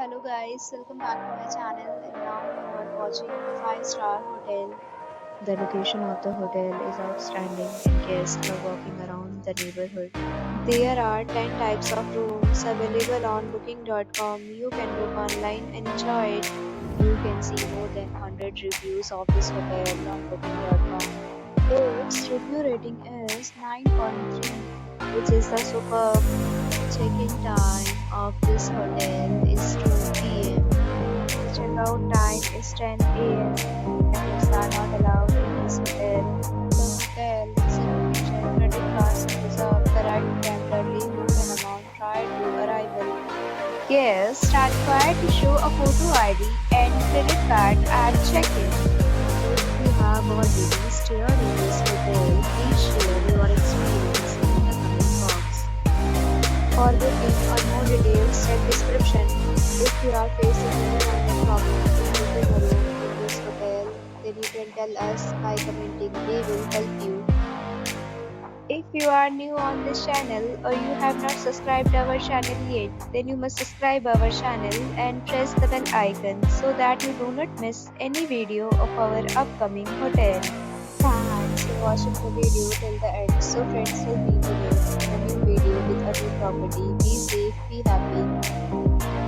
Hello guys, welcome back to my channel and now you are watching a 5-star hotel. The location of the hotel is outstanding and guests love walking around the neighborhood. There are 10 types of rooms available on booking.com. You can book online and enjoy it. You can see more than 100 reviews of this hotel on booking.com. Its review rating is 9.3, which is the superb. Check-in time of this hotel is 2 p.m. The checkout time is 10 a.m. Pets are not allowed in this hotel. The hotel accepts major credit cards and reserves the right to temporarily hold an amount prior to arrival. Guests are required to show a photo ID and credit card at check-in. If you have already stayed in this hotel, please share your experience in the comment box. For booking or more details, check description. If you are facing any kind of problem in booking a room in this hotel, then you can tell us by commenting. We will help you. If you are new on this channel or you have not subscribed our channel yet, then you must subscribe our channel and press the bell icon so that you do not miss any video of our upcoming hotel. Thanks for watching the video till the end. So friends, will meet again in a new video with a new property. Be safe, be happy.